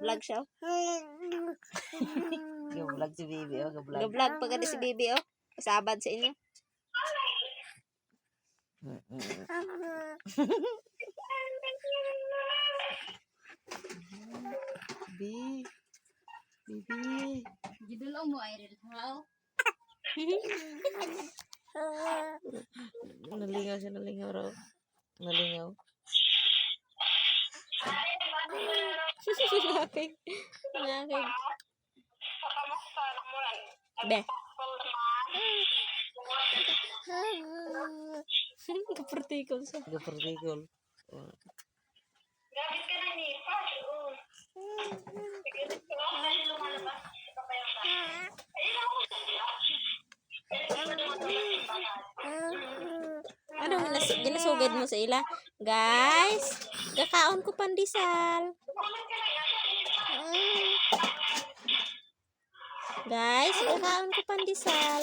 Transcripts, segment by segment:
Nag-vlog siya. Ga-vlog si Bibi, oh. Ga-vlog. Nag-vlog pa gani si Bibi, oh. Kasabad sa inyo. Bibi. Bibi. Gidulaw mo ay rin, how? Nalingaw siya, nalingaw raw. Nalingaw. Nakakig. Nakakig. Be. Kapartikol siya. Gapartikol. Oh. Gamit ka na ni Pash. Oh. Sige, lumalabas. Ano ginasugad mo sa ila? Guys, kakaon ko pandesal. Guys, kakaon ko pandesal.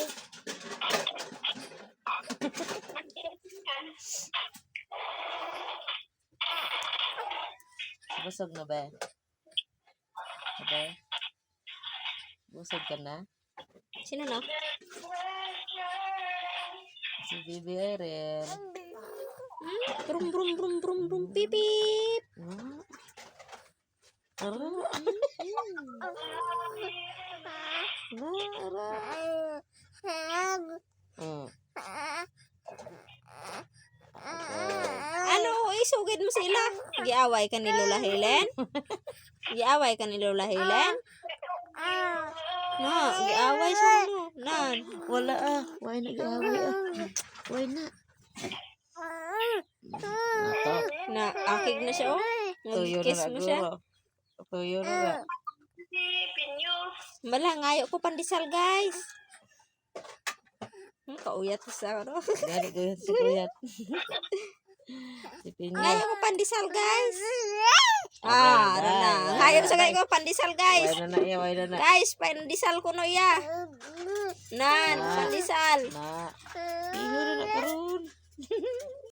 Busog na ba? Ba? Busog ka na? Sino na? Si Bibi Erin. Brum brum brum brum brum pipip. Ara. Ara. Ano, isugid mo sila? Giaway ka ni Lola Helen? Giaway ka ni Lola Helen? Na, giaway siya no. Nan. Wala ah. Why nag-away ah? Why na? Ito. Na, akig na siya oh. Tuyo na Nag-kiss na mo siya. guro. Tuyo na na. Si Pinyo. Bala, ngayo ko pandesal guys. Kauyat sa ano. Gani ko si Kuyat. Si Pinya. Ngayo ko pandesal guys. Ah, ano na. Ngayo sa ngayo ko pandesal guys. Why na na iya, why na na. Guys, pandesal ko no ya. Nan, pandesal. Na. Iho na na karon.